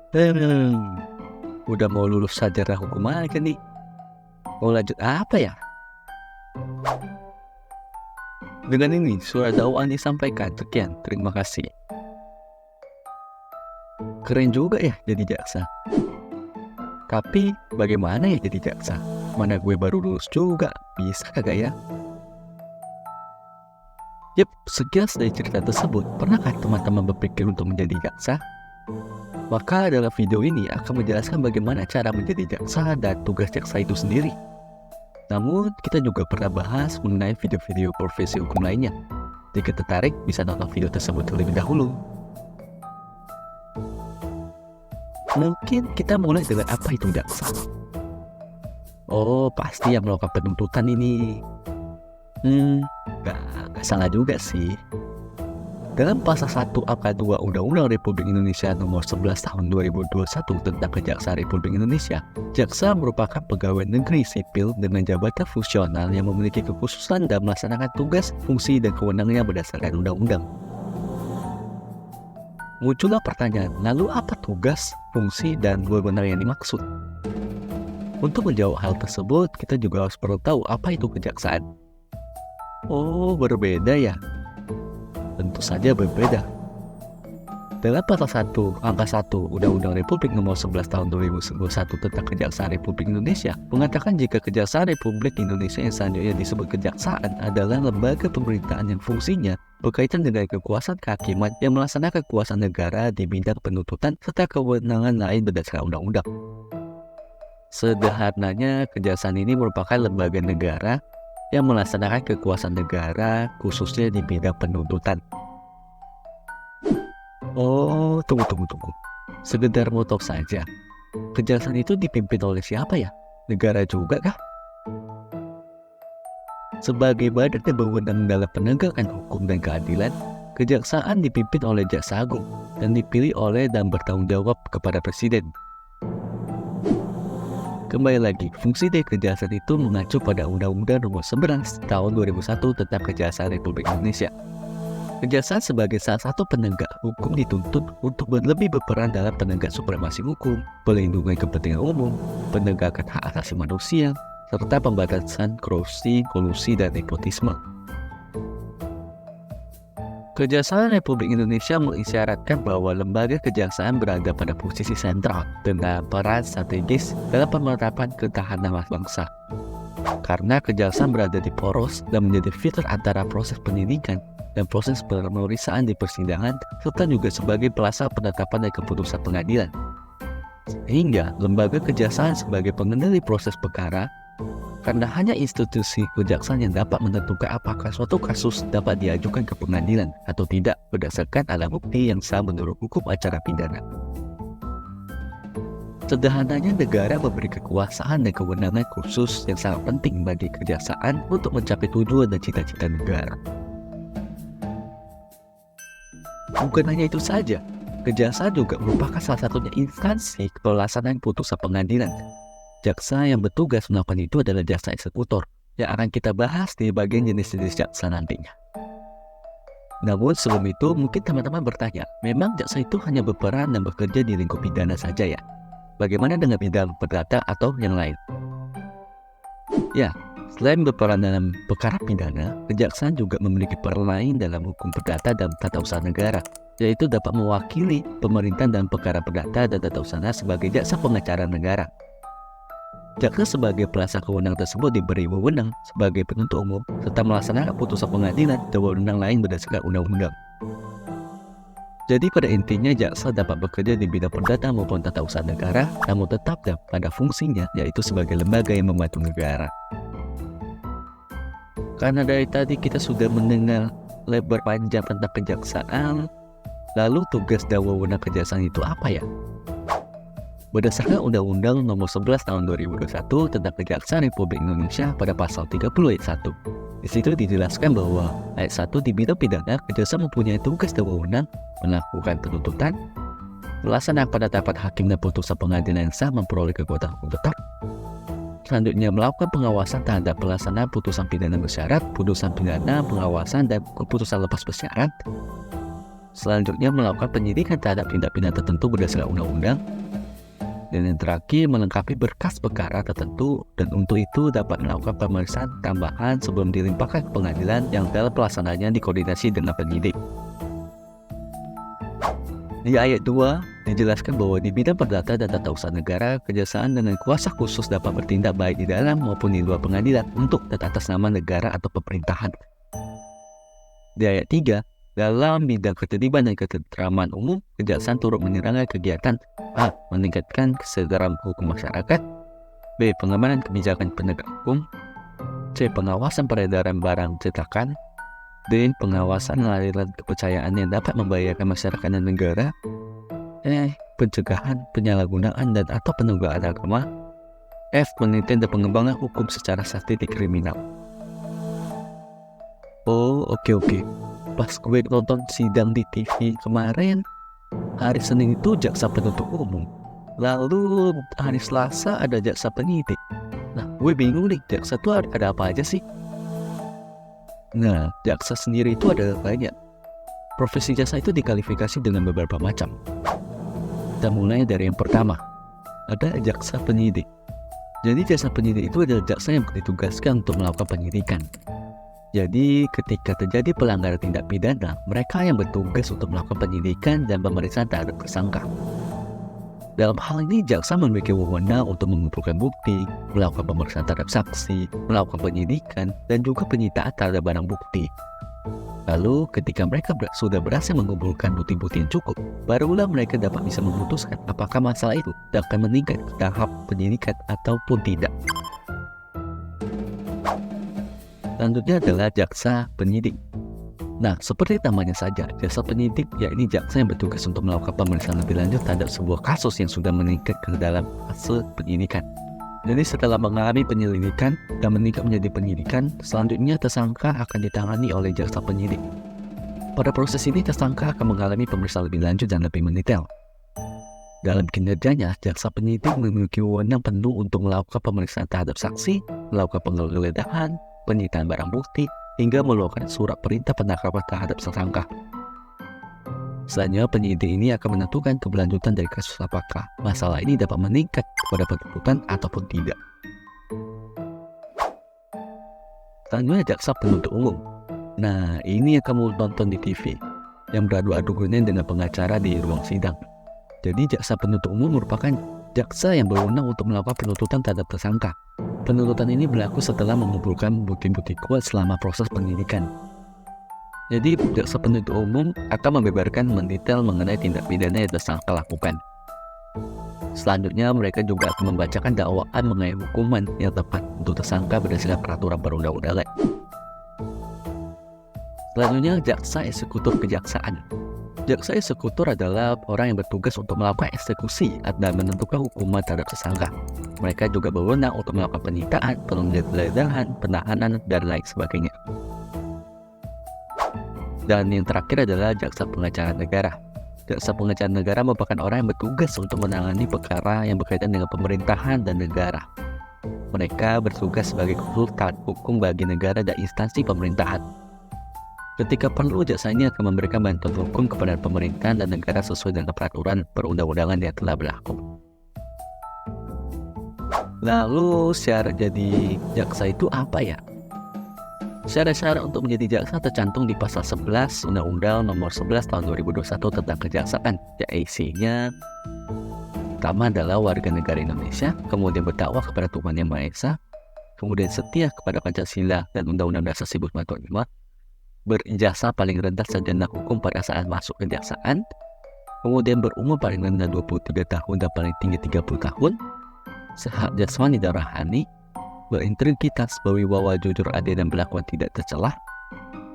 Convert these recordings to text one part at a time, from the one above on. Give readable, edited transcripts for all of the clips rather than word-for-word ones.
Hmm, udah mau lulus sarjana hukum aja nih. Mau lanjut apa ya? Dengan ini, surat dakwaan disampaikan. Sekian, terima kasih. Keren juga ya jadi jaksa. Tapi, bagaimana ya jadi jaksa? Mana gue baru lulus juga, bisa kagak ya? Yep, sekilas dari cerita tersebut, pernahkah teman-teman berpikir untuk menjadi jaksa? Maka dalam video ini akan menjelaskan bagaimana cara menjadi jaksa dan tugas jaksa itu sendiri. Namun, kita juga pernah bahas mengenai video-video profesi hukum lainnya. Jika tertarik, bisa nonton video tersebut terlebih dahulu. Mungkin kita mulai dengan apa itu jaksa. Oh, pasti yang melakukan penuntutan ini. Nggak salah juga sih. Dalam pasal 1 angka 2 Undang-Undang Republik Indonesia Nomor 11 Tahun 2021 tentang Kejaksaan Republik Indonesia, jaksa merupakan pegawai negeri sipil dengan jabatan fungsional yang memiliki kekhususan dan melaksanakan tugas, fungsi, dan kewenangannya berdasarkan undang-undang. Muncullah pertanyaan, lalu apa tugas, fungsi, dan wewenang yang dimaksud? Untuk menjawab hal tersebut, kita juga harus perlu tahu apa itu kejaksaan. Oh, berbeda ya? Tentu saja berbeda. Dalam pasal 1, angka 1, Undang-Undang Republik Nomor 11 Tahun 2001 tentang Kejaksaan Republik Indonesia mengatakan jika Kejaksaan Republik Indonesia yang selanjutnya disebut kejaksaan adalah lembaga pemerintahan yang fungsinya berkaitan dengan kekuasaan kehakiman yang melaksanakan kekuasaan negara di bidang penuntutan serta kewenangan lain berdasarkan undang-undang. Sederhananya, kejaksaan ini merupakan lembaga negara yang melaksanakan kekuasaan negara khususnya di bidang penuntutan. Oh, tunggu. Sekedar mau tahu saja, kejaksaan itu dipimpin oleh siapa ya? Negara juga kah? Sebagai badan yang berwenang dalam penegakan hukum dan keadilan, kejaksaan dipimpin oleh Jaksa Agung dan dipilih oleh dan bertanggung jawab kepada Presiden. Kembali lagi, fungsi dari kejaksaan itu mengacu pada Undang-Undang Nomor 11 Tahun 2001 tentang Kejaksaan Republik Indonesia. Kejaksaan sebagai salah satu penegak hukum dituntut untuk lebih berperan dalam penegak supremasi hukum, pelindungan kepentingan umum, penegakan hak asasi manusia, serta pembatasan korupsi, kolusi, dan nepotisme. Kejaksaan Republik Indonesia mengisyaratkan bahwa lembaga kejaksaan berada pada posisi sentral dengan peran strategis dalam penerapan ketahanan bangsa. Karena kejaksaan berada di poros dan menjadi fitur antara proses penyidikan dan proses pemeriksaan di persidangan, serta juga sebagai pelaksana penetapan dan keputusan pengadilan. Sehingga lembaga kejaksaan sebagai pengendali proses perkara, karena hanya institusi kejaksaan yang dapat menentukan apakah suatu kasus dapat diajukan ke pengadilan atau tidak berdasarkan alat bukti yang sah menurut hukum acara pidana. Sederhananya, negara memberi kekuasaan dan kewenangan khusus yang sangat penting bagi kejaksaan untuk mencapai tujuan dan cita-cita negara. Bukan hanya itu saja, kejaksaan juga merupakan salah satunya instansi pelaksanaan putusan pengadilan. Jaksa yang bertugas melakukan itu adalah jaksa eksekutor, yang akan kita bahas di bagian jenis-jenis jaksa nantinya. Namun sebelum itu, mungkin teman-teman bertanya, memang jaksa itu hanya berperan dan bekerja di lingkup pidana saja ya? Bagaimana dengan bidang perdata atau yang lain? Ya, selain berperan dalam perkara pidana, kejaksaan juga memiliki peran lain dalam hukum perdata dan tata usaha negara, yaitu dapat mewakili pemerintah dalam perkara perdata dan tata usaha sebagai jaksa pengacara negara. Jaksa sebagai pelaksana kewenangan tersebut diberi wewenang sebagai penuntut umum serta melaksanakan putusan pengadilan dan wewenang lain berdasarkan undang-undang. Jadi pada intinya jaksa dapat bekerja di bidang perdata maupun tata usaha negara, namun tetap pada fungsinya yaitu sebagai lembaga yang membantu negara. Karena dari tadi kita sudah mendengar lebar panjang tentang kejaksaan, lalu tugas dan wewenang kejaksaan itu apa ya? Berdasarkan Undang-Undang Nomor 11 Tahun 2021 tentang Kejaksaan Republik Indonesia pada pasal 30 ayat 1. Di situ dijelaskan bahwa ayat 1 di bidang pidana, kejaksaan mempunyai tugas dan wewenang melakukan penuntutan, melaksanakan penetapan hakim dan putusan pengadilan yang sah memperoleh kekuatan hukum tetap. Selanjutnya melakukan pengawasan terhadap pelaksanaan putusan pidana bersyarat, putusan pidana, pengawasan, dan keputusan lepas bersyarat. Selanjutnya melakukan penyidikan terhadap tindak pidana tertentu berdasarkan undang-undang. Dan yang terakhir melengkapi berkas perkara tertentu, dan untuk itu dapat melakukan pemeriksaan tambahan sebelum dilimpahkan ke pengadilan yang dalam pelaksanaannya dikoordinasi dengan penyidik. Di ayat 2 dijelaskan bahwa di bidang perdata dan tata usaha negara, kejaksaan dengan kuasa khusus dapat bertindak baik di dalam maupun di luar pengadilan untuk dan atas nama negara atau pemerintahan. Di ayat 3, dalam bidang ketertiban dan ketentraman umum, kejaksaan turut menyerangkan kegiatan A. Meningkatkan kesadaran hukum masyarakat, B. Pengamanan kebijakan penegak hukum, C. Pengawasan peredaran barang cetakan, D. Pengawasan aliran kepercayaan yang dapat membahayakan masyarakat dan negara, E. Pencegahan, penyalahgunaan dan atau penodaan agama, F. Penelitian dan pengembangan hukum secara statistik kriminal. Oh, oke. Pas gue nonton sidang di TV kemarin, hari Senin itu jaksa penuntut umum, lalu hari Selasa ada jaksa penyidik. Nah, gue bingung nih, jaksa itu ada apa aja sih? Nah, jaksa sendiri itu ada banyak. Profesi jaksa itu dikualifikasi dengan beberapa macam. Kita mulai dari yang pertama, ada jaksa penyidik. Jadi jaksa penyidik itu adalah jaksa yang ditugaskan untuk melakukan penyidikan. Jadi ketika terjadi pelanggaran tindak pidana, mereka yang bertugas untuk melakukan penyidikan dan pemeriksaan terhadap tersangka. Dalam hal ini, jaksa memiliki wewenang untuk mengumpulkan bukti, melakukan pemeriksaan terhadap saksi, melakukan penyidikan, dan juga penyitaan terhadap barang bukti. Lalu ketika mereka sudah berhasil mengumpulkan bukti-bukti yang cukup, barulah mereka dapat bisa memutuskan apakah masalah itu akan meningkat ke tahap penyidikan ataupun tidak. Selanjutnya adalah jaksa penyidik. Nah, seperti namanya saja, jaksa penyidik yakni jaksa yang bertugas untuk melakukan pemeriksaan lebih lanjut terhadap sebuah kasus yang sudah meningkat ke dalam fase penyidikan. Jadi setelah mengalami penyelidikan dan meningkat menjadi penyidikan, selanjutnya tersangka akan ditangani oleh jaksa penyidik. Pada proses ini, tersangka akan mengalami pemeriksaan lebih lanjut dan lebih mendetail. Dalam kinerjanya, jaksa penyidik memiliki wewenang penuh untuk melakukan pemeriksaan terhadap saksi, melakukan penggeledahan, penyitaan barang bukti, hingga mengeluarkan surat perintah penangkapan terhadap tersangka. Selanjutnya, penyidik ini akan menentukan keberlanjutan dari kasus apakah masalah ini dapat meningkat kepada penuntutan ataupun tidak. Selanjutnya, jaksa penuntut umum. Nah, ini yang kamu tonton di TV, yang beradu-adu dengan pengacara di ruang sidang. Jadi, jaksa penuntut umum merupakan jaksa yang berwenang untuk melakukan penuntutan terhadap tersangka. Penuntutan ini berlaku setelah mengumpulkan bukti-bukti kuat selama proses penyidikan. Jadi, jaksa penuntut umum akan membeberkan mendetail mengenai tindak pidana yang tersangka lakukan. Selanjutnya, mereka juga akan membacakan dakwaan mengenai hukuman yang tepat untuk tersangka berdasarkan peraturan perundang-undangan. Selanjutnya, jaksa eksekutor kejaksaan. Jaksa eksekutor adalah orang yang bertugas untuk melakukan eksekusi dan menentukan hukuman terhadap tersangka. Mereka juga berwenang untuk melakukan penyitaan, penggeledahan, penahanan, dan lain sebagainya. Dan yang terakhir adalah jaksa pengacara negara. Jaksa pengacara negara merupakan orang yang bertugas untuk menangani perkara yang berkaitan dengan pemerintahan dan negara. Mereka bertugas sebagai konsultan hukum bagi negara dan instansi pemerintahan. Ketika perlu, jaksa ini akan memberikan bantuan hukum kepada pemerintahan dan negara sesuai dengan peraturan perundang-undangan yang telah berlaku. Lalu syarat jadi jaksa itu apa ya? Syarat-syarat untuk menjadi jaksa tercantum di pasal 11 Undang-Undang Nomor 11 Tahun 2021 tentang Kejaksaan. Isinya pertama adalah warga negara Indonesia, kemudian berdakwah kepada Tuhan Yang Maha Esa, kemudian setia kepada Pancasila dan Undang-Undang Dasar 1945, berijazah paling rendah sarjana hukum pada saat masuk kejaksaan, kemudian berumur paling rendah 23 tahun dan paling tinggi 30 tahun, sehat jasmani dan rohani, berintegritas, berwibawa, jujur, adil dan berlakuan tidak tercelah,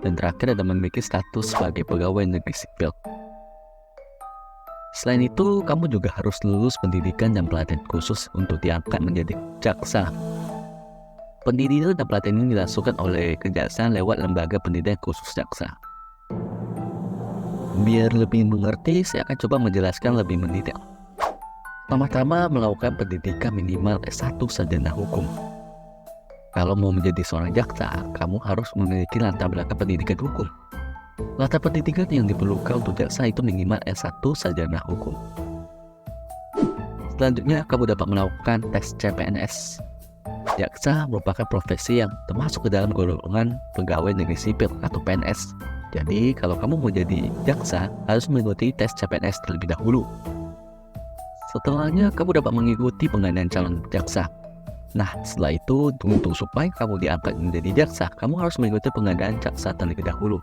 dan terakhir ada memiliki status sebagai pegawai negeri sipil. Selain itu, kamu juga harus lulus pendidikan dan pelatihan khusus untuk diangkat menjadi jaksa. Pendidikan dan pelatihan ini dilangsungkan oleh kejaksaan lewat lembaga pendidikan khusus jaksa. Biar lebih mengerti, saya akan coba menjelaskan lebih mendetail. Pertama-tama melakukan pendidikan minimal S1 sarjana hukum. Kalau mau menjadi seorang jaksa, kamu harus memiliki latar belakang pendidikan hukum. Latar pendidikan yang diperlukan untuk jaksa itu minimal S1 sarjana hukum. Selanjutnya, kamu dapat melakukan tes CPNS. Jaksa merupakan profesi yang termasuk ke dalam golongan pegawai negeri sipil atau PNS. Jadi, kalau kamu mau jadi jaksa, harus mengikuti tes CPNS terlebih dahulu. Setelahnya, kamu dapat mengikuti pengadaan calon jaksa. Nah, setelah itu, untuk supaya kamu diangkat menjadi jaksa, kamu harus mengikuti pengadaan jaksa terlebih dahulu.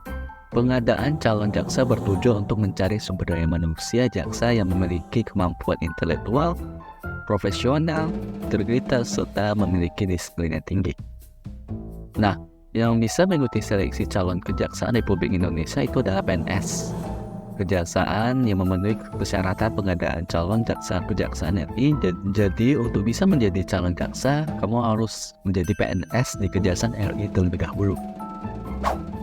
Pengadaan calon jaksa bertujuan untuk mencari sumber daya manusia jaksa yang memiliki kemampuan intelektual, profesional, integritas, serta memiliki disiplin yang tinggi. Nah, yang bisa mengikuti seleksi calon kejaksaan Republik Indonesia itu adalah PNS. Kejaksaan yang memenuhi persyaratan pengadaan calon jaksa kejaksaan RI. Jadi untuk bisa menjadi calon jaksa, kamu harus menjadi PNS di Kejaksaan RI terlebih dahulu.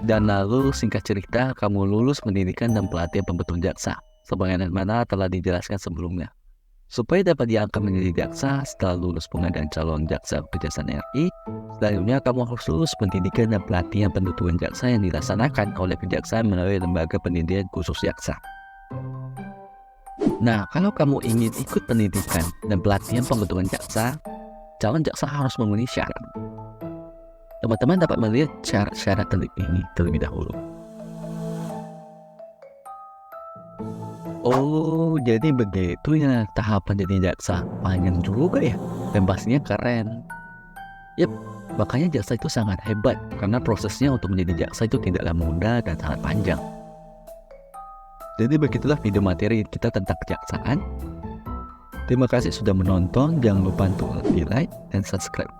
Dan lalu singkat cerita, kamu lulus pendidikan dan pelatihan pembetul jaksa, sebagaimana telah dijelaskan sebelumnya. Supaya dapat diangkat menjadi jaksa setelah lulus pengadaan calon jaksa Kejaksaan RI, selanjutnya kamu harus lulus pendidikan dan pelatihan penentuan jaksa yang dilaksanakan oleh kejaksaan melalui lembaga pendidikan khusus jaksa. Nah, kalau kamu ingin ikut pendidikan dan pelatihan pembentukan jaksa, calon jaksa harus memenuhi syarat. Teman-teman dapat melihat syarat-syarat ini terlebih dahulu. Oh, jadi begitu ya tahapan jadi jaksa. Panjang juga ya, dan pastinya keren. Yap, makanya jaksa itu sangat hebat, karena prosesnya untuk menjadi jaksa itu tidaklah mudah dan sangat panjang. Jadi begitulah video materi kita tentang kejaksaan. Terima kasih sudah menonton, jangan lupa untuk di like dan subscribe.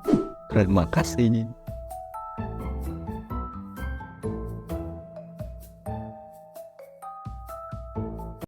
Terima kasih.